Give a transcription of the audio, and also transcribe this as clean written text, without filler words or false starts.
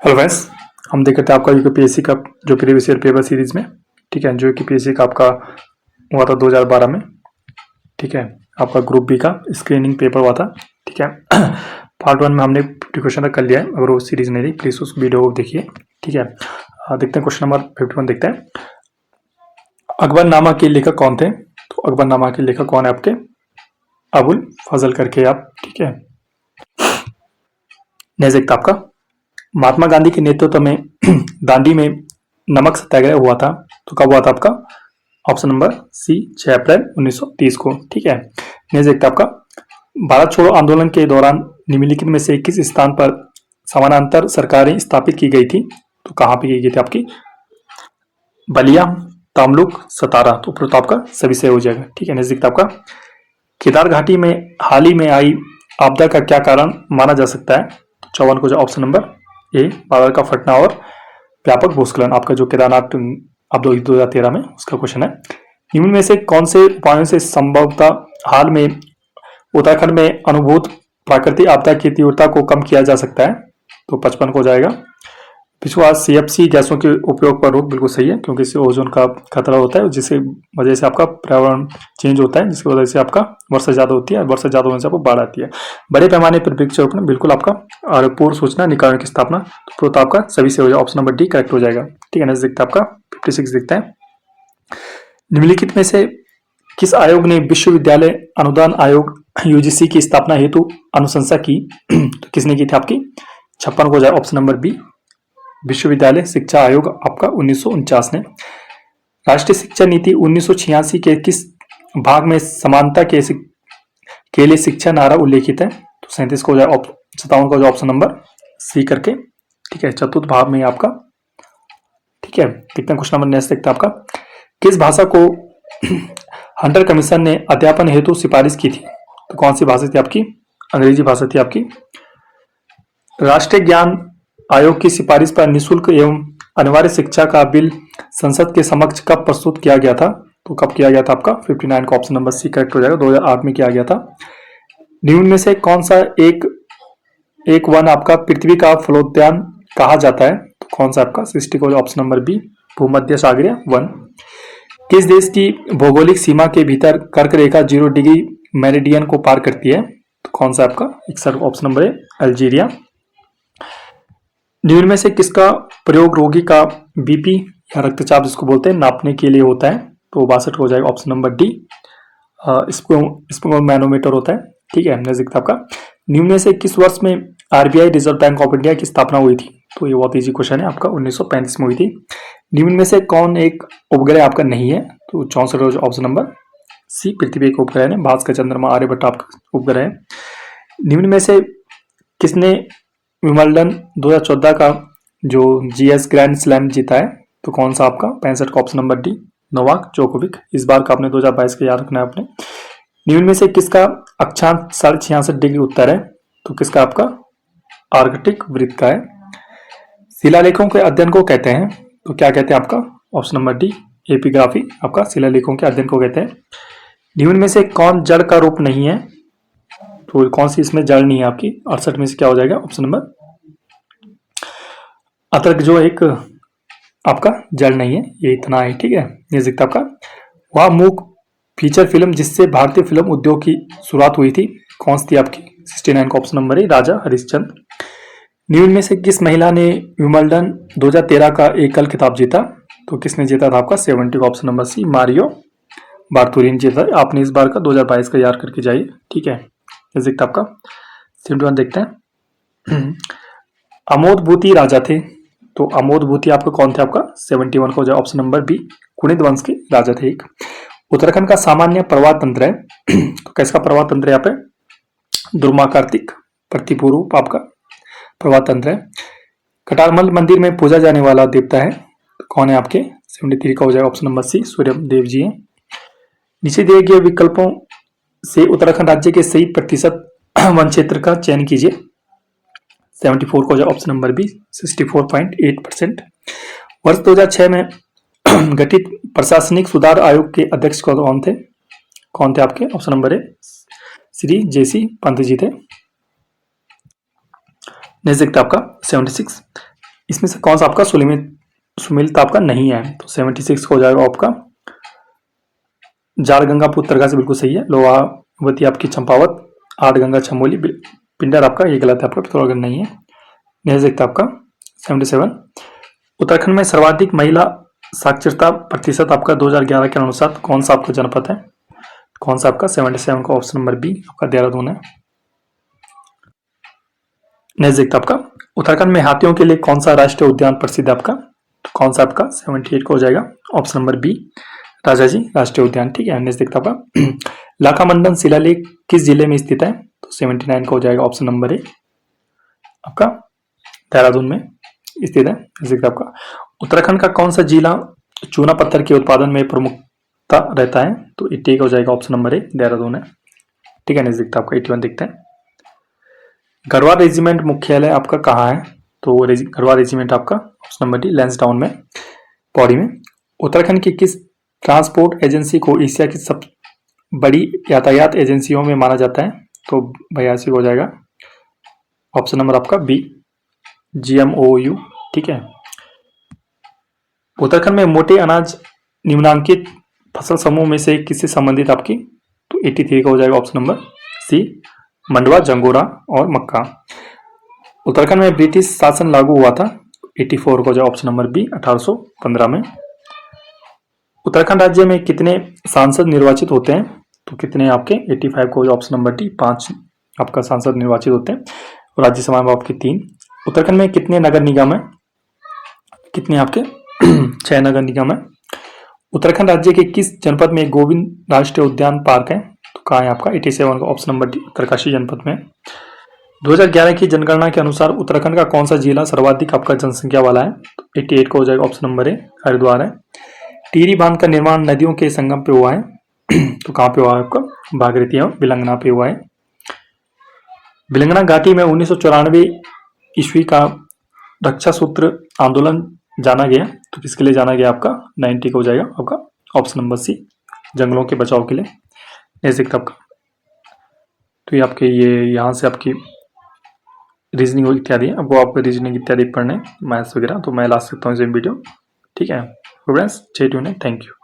Hello friends, हम देख रहे थे आपका यूपीएससी का जो प्रीवियस ईयर पेपर सीरीज में। ठीक है, जो यूपीएससी का आपका हुआ था 2012 में। ठीक है, आपका ग्रुप बी का स्क्रीनिंग पेपर हुआ था। ठीक है, पार्ट 1 में हमने 50 क्वेश्चन तक कर लिया है। अगर वो सीरीज नहीं रही प्लीज उस वीडियो को देखिए। ठीक है, देखते हैं क्वेश्चन नंबर 51 देखते हैं। अकबरनामा के लेखक कौन थे? तो अकबरनामा के लेखक कौन है आपके? अबुल फजल करके आप। ठीक है, नेक्स्ट देखते हैं आपका महात्मा गांधी के नेतृत्व में दांडी में नमक सत्याग्रह हुआ था। तो कब हुआ था आपका? ऑप्शन नंबर सी 6 अप्रैल 1930 को। ठीक है, नेक्स्ट देखते हैं आपका भारत छोड़ो आंदोलन के दौरान निम्नलिखित में से किस स्थान पर समानांतर सरकारें स्थापित की गई थी? तो कहां पे की गई थी आपकी? बलिया, तामलुक, सतारा। तो फिर तो आपका सभी सही हो जाएगा। ठीक है, नेक्स्ट देखते हैं आपका केदार घाटी में हाल ही में आई आपदा का क्या कारण माना जा सकता है? 54 को जो ऑप्शन नंबर ए बादल का फटना और व्यापक भूस्खलन। आपका जो केदारनाथ आप 2013 में उसका क्वेश्चन है। निम्न में से कौन से उपायों से संभवतः हाल में उत्तराखंड में अनुभूत प्राकृतिक आपदा की तीव्रता को कम किया जा सकता है? तो 55 को हो जाएगा। पिछुआ सीएफसी गैसों के उपयोग पर रोक। बिल्कुल सही है, क्योंकि इससे ओजोन का खतरा होता है, जिससे वजह से आपका पर्यावरण चेंज होता है, जिसकी वजह से आपका वर्षा ज्यादा होती है। वर्षा ज्यादा होने से आपको बाढ़ आती है। बड़े पैमाने पर वृक्षारोपण बिल्कुल आपका। और पूर्व सूचना निकायों की स्थापना। तो आपका सभी से हो जाएगा, ऑप्शन नंबर डी करेक्ट हो जाएगा। ठीक है, नेक्स्ट देखते हैं आपका 56 देखते हैं। निम्नलिखित में से किस आयोग ने विश्वविद्यालय अनुदान आयोग यूजीसी की स्थापना हेतु अनुशंसा की? तो किसने की थी आपकी? 56 को जाए ऑप्शन नंबर बी विश्वविद्यालय शिक्षा आयोग आपका 1949 ने। राष्ट्रीय शिक्षा नीति 1986 के किस भाग में समानता के लिए शिक्षा नारा उल्लेखित है? तो 37 को जाए 57 को जाए ऑप्शन नंबर सी करके। ठीक है, चतुर्थ भाग में आपका। ठीक है, देखते हैं क्वेश्चन नंबर नेक्स्ट देखते हैं आपका किस भाषा को हंटर कमीशन ने अध्यापन हेतु सिफारिश की थी? तो कौन सी भाषा थी आपकी? अंग्रेजी भाषा थी आपकी। राष्ट्रीय ज्ञान आयोग की सिफारिश पर निःशुल्क एवं अनिवार्य शिक्षा का बिल संसद के समक्ष कब प्रस्तुत किया गया था? तो कब किया गया था आपका? 59 का ऑप्शन नंबर सी करेक्ट हो जाएगा। 2008 में किया गया था। निम्न में से कौन सा एक वन आपका पृथ्वी का फलोद्यान कहा जाता है? तो कौन सा आपका? 60 को ऑप्शन नंबर बी भूमध्य सागरीय वन। किस देश की भौगोलिक सीमा के भीतर कर्क रेखा 0 डिग्री मेरिडियन को पार करती है? तो कौन सा आपका? 61 ऑप्शन नंबर है अल्जीरिया। निम्न में से किसका प्रयोग रोगी का बीपी या रक्तचाप जिसको बोलते हैं नापने के लिए होता है? तो 62 हो जाएगा ऑप्शन नंबर डी मैनोमीटर होता है। ठीक है, नजदीक आपका निम्न में से किस वर्ष में RBI reserve bank of India की स्थापना हुई थी? तो ये बहुत इजी क्वेश्चन है आपका, 1935 में हुई थी। निम्न में से कौन एक उपग्रह आपका नहीं है? तो 64 ऑप्शन नंबर सी पृथ्वी एक उपग्रह है। भास्कर चंद्रमा आर्यभट्ट आपका उपग्रह है। निम्न में से किसने विंबलडन 2014 का जो जीएस ग्रैंड स्लैम जीता है? तो कौन सा आपका? 65 का option number D Novak Djokovic. इस बार का आपने 2022 का याद रखना है आपने। निम्न में से किसका अक्षांश 66.5 डिग्री उत्तर है? तो किसका आपका? आर्कटिक वृत्त का है। शिलालेखों के अध्ययन को कहते हैं? तो क्या कहते हैं आपका? ऑप्शन नंबर डी एपिग्राफी आपका शिलालेखों के अध्ययन को कहते हैं। निम्न में से कौन जड़ का रूप नहीं है? तो कौन सी इसमें जड़ नहीं है आपकी? 68 में से क्या हो जाएगा? ऑप्शन नंबर अतर्क जो एक आपका जड़ नहीं है, ये इतना है। ठीक है, ये दिखता आपका वह मूक फीचर फिल्म जिससे भारतीय फिल्म उद्योग की शुरुआत हुई थी, कौन सी थी आपकी? 69 का ऑप्शन नंबर है राजा हरिश्चंद्र। निम्न में से किस महिला ने विंबलडन 2013 का एकल खिताब जीता? तो किसने जीता था आपका? 70 का ऑप्शन नंबर सी मारियो बार्तुरिन जीता। आपने इस बार का 2022 का याद करके जाइए। ठीक है, दिखता आपका 71 देखते हैं। अमोद भूति राजा थे। तो अमोद भूति आपका कौन थे? आपका 71 को जो ऑप्शन नंबर बी कुणिद वंश के राजा थे एक। उत्तराखंड का सामान्य प्रवाह तंत्र है। तो कैसा प्रवाह तंत्र है यहाँ पे? द्रुमाकार्तिक प्रतिपूर्व आपका प्रवाह तंत्र है। कटारमल मंदिर में पूजा जाने वाला देवता है, तो कौन है आपके? 73 का हो जाएगा ऑप्शन नंबर सी सूर्य देव जी है। नीचे दिए गए विकल्पों से उत्तराखंड राज्य के सही प्रतिशत वन क्षेत्र का चयन कीजिए। 74 को ऑप्शन नंबर बी 64.8%। वर्ष 2006 में गठित प्रशासनिक सुधार आयोग के अध्यक्ष कौन थे? कौन थे आपके? ऑप्शन नंबर ए श्री जेसी पंत जी थे। नेक्स्ट देखते आपका 76 इसमें से कौन सा आपका सुमिलित आपका नहीं है, तो 76 को हो जाएगा आपका जाड़ गंगा उत्तरगा से बिल्कुल सही है। लोहावती आपकी चंपावत, आठ गंगा चमोली, पिंडर आपका ये गलत है, आपका पिथौरागढ़ नहीं है। नेक्स्ट देखते हैं आपका 77, उत्तराखंड में सर्वाधिक महिला साक्षरता प्रतिशत आपका 2011 के अनुसार कौन सा आपका जनपद है, कौन सा आपका 77 का ऑप्शन नंबर बी आपका देहरादून है। नेक्स्ट देखते हैं आपका उत्तराखंड में हाथियों के लिए कौन सा राष्ट्रीय उद्यान प्रसिद्ध है आपका, तो कौन सा आपका 78 को हो जाएगा ऑप्शन नंबर बी राजाजी राष्ट्रीय उद्यान, ठीक है। नेक्स्ट देखते हैं आपका लाखामंडन शिलालेख किस जिले में स्थित है, तो 79 का हो जाएगा ऑप्शन नंबर ए आपका देहरादून में स्थित है। नेक्स्ट आपका उत्तराखंड का कौन सा जिला चूना पत्थर के उत्पादन में प्रमुखता रहता है, तो 80 का हो जाएगा ऑप्शन नंबर ए देहरादून है, ठीक है। नेक्स्ट देखते हैं आपका 81 देखते हैं गढ़वाल रेजिमेंट मुख्यालय आपका कहाँ है, तो गढ़वाल रेजिमेंट आपका ऑप्शन नंबर डी लैंसडाउन में, पौड़ी में। उत्तराखंड की किस ट्रांसपोर्ट एजेंसी को एशिया की सब बड़ी यातायात एजेंसियों में माना जाता है, तो 82 हो जाएगा ऑप्शन नंबर आपका बी GMOU, ठीक है। उत्तराखंड में मोटे अनाज निम्नांकित फसल समूह में से किससे संबंधित आपकी, तो 83 का हो जाएगा ऑप्शन नंबर सी मंडवा, जंगोरा और मक्का। उत्तराखंड में ब्रिटिश शासन लागू हुआ था, 84 को जाए ऑप्शन नंबर बी 1815 में। उत्तराखंड राज्य में कितने सांसद निर्वाचित होते हैं, तो कितने आपके 85 को ऑप्शन नंबर डी 5 आपका सांसद निर्वाचित होते हैं, और राज्यसभा में आपके 3। उत्तराखंड में कितने नगर निगम है, कितने आपके 6 नगर निगम है। उत्तराखंड राज्य के किस जनपद में गोविंद राष्ट्रीय उद्यान पार्क है, तो कहाँ है आपका 87 का ऑप्शन नंबर डी उत्तरकाशी जनपद में। 2011 की जनगणना के अनुसार उत्तराखंड का कौन सा जिला सर्वाधिक आपका जनसंख्या वाला है, तो 88 का हो जाएगा ऑप्शन नंबर ए हरिद्वार है। टिहरी बांध का निर्माण नदियों के संगम पे हुआ है, तो कहाँ पे हुआ है आपका भागीरथी और बिलंगना पे हुआ है। बिलंगना घाटी में 1994 ईस्वी का रक्षा सूत्र आंदोलन जाना गया, तो किसके लिए जाना गया आपका 90 का हो जाएगा आपका ऑप्शन नंबर सी जंगलों के बचाव के लिए। ऐसे आपका तो ये आपके ये यहाँ से आपकी रीजनिंग इत्यादि है, अब वो आपको रीजनिंग इत्यादि पढ़ने मैथ्स वगैरह, तो मैं ला सकता हूँ इस वीडियो, ठीक है friends. Stay tuned, thank you.